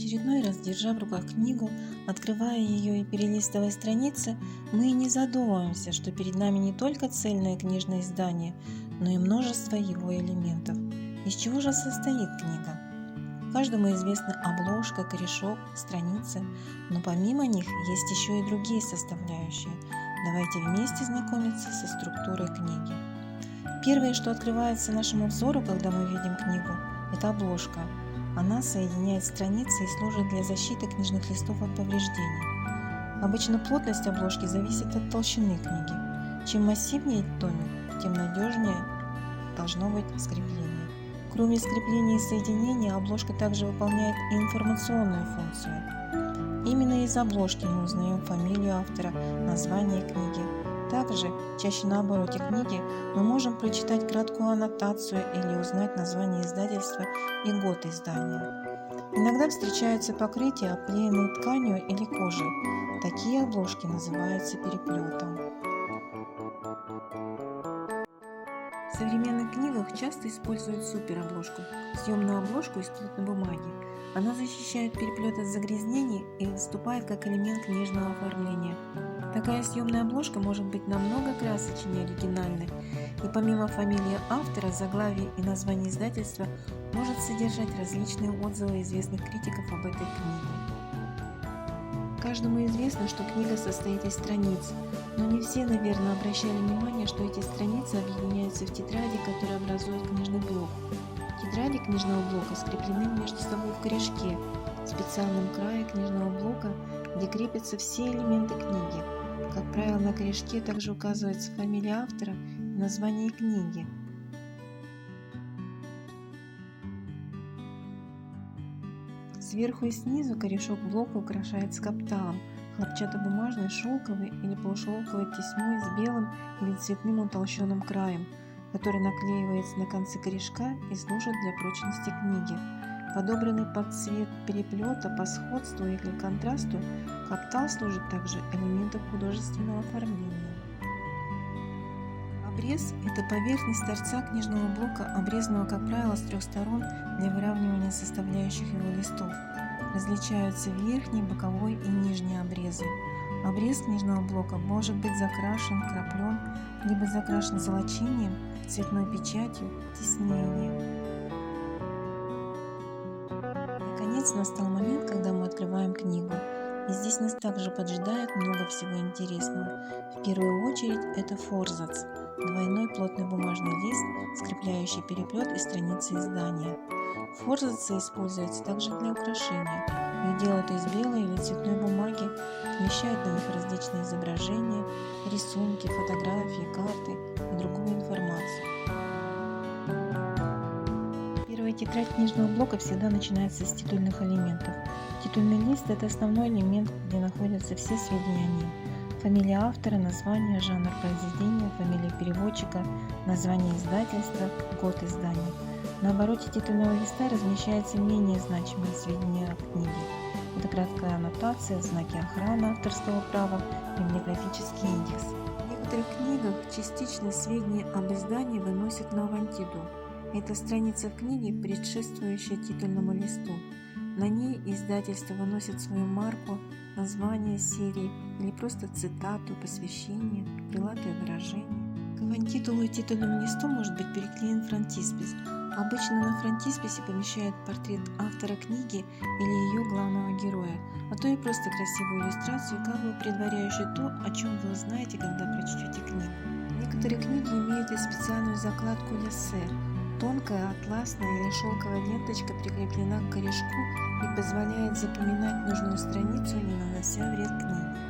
очередной раз, держа в руках книгу, открывая ее и перелистывая страницы, мы и не задумываемся, что перед нами не только цельное книжное издание, но и множество его элементов. Из чего же состоит книга? Каждому известна обложка, корешок, страницы, но помимо них есть еще и другие составляющие. Давайте вместе знакомиться со структурой книги. Первое, что открывается нашему взору, когда мы видим книгу, это обложка. Она соединяет страницы и служит для защиты книжных листов от повреждений. Обычно плотность обложки зависит от толщины книги. Чем массивнее томик, тем надежнее должно быть скрепление. Кроме скрепления и соединения, обложка также выполняет и информационную функцию. Именно из обложки мы узнаем фамилию автора, название книги. Также, чаще на обороте книги, мы можем прочитать краткую аннотацию или узнать название издательства и год издания. Иногда встречаются покрытия, оклеенные тканью или кожей. Такие обложки называются переплетом. В современных книгах часто используют суперобложку – съемную обложку из плотной бумаги. Она защищает переплет от загрязнений и выступает как элемент книжного оформления. Такая съемная обложка может быть намного красочнее оригинальной, и помимо фамилии автора, заглавия и названия издательства может содержать различные отзывы известных критиков об этой книге. Каждому известно, что книга состоит из страниц, но не все, наверное, обращали внимание, что эти страницы объединяются в тетради, которые образуют книжный блок. Тетради книжного блока скреплены между собой в корешке, в специальном крае книжного блока, где крепятся все элементы книги. Как правило, на корешке также указывается фамилия автора и название книги. Сверху и снизу корешок блока украшается капталом, хлопчатобумажной, шелковой или полушелковой тесьмой с белым или цветным утолщенным краем, который наклеивается на концы корешка и служит для прочности книги. Подобранный под цвет переплета по сходству или контрасту, каптал служит также элементом художественного оформления. Обрез – это поверхность торца книжного блока, обрезанного, как правило, с трех сторон для выравнивания составляющих его листов. Различаются верхний, боковой и нижний обрезы. Обрез книжного блока может быть закрашен, краплен, либо закрашен золочением, цветной печатью, тиснением. Наконец настал момент, когда мы открываем книгу. И здесь нас также поджидает много всего интересного. В первую очередь это форзац – двойной плотный бумажный лист, скрепляющий переплет и страницы издания. Форзацы используются также для украшения. Их делают из белой или цветной бумаги, помещают на них различные изображения, рисунки, фотографии, карты и другую информацию. Первая тетрадь книжного блока всегда начинается с титульных элементов. Титульный лист – это основной элемент, где находятся все сведения о ней. Фамилия автора, название, жанр произведения, фамилия переводчика, название издательства, год издания. На обороте титульного листа размещаются менее значимые сведения о книге. Это краткая аннотация, знаки охраны авторского права, библиографический индекс. В некоторых книгах частичные сведения об издании выносят на авантиду. Это страница в книге, предшествующая титульному листу. На ней издательство выносит свою марку, название серии или просто цитату, посвящение, крылатое выражение. К авантитулу и титульному листу может быть приклеен фронтиспис. Обычно на фронтисписе помещают портрет автора книги или ее главного героя, а то и просто красивую иллюстрацию, как бы предваряющую то, о чем вы узнаете, когда прочтете книгу. Некоторые книги имеют и специальную закладку ляссе. Тонкая атласная или шелковая ленточка прикреплена к корешку и позволяет запоминать нужную страницу, не нанося вред книге.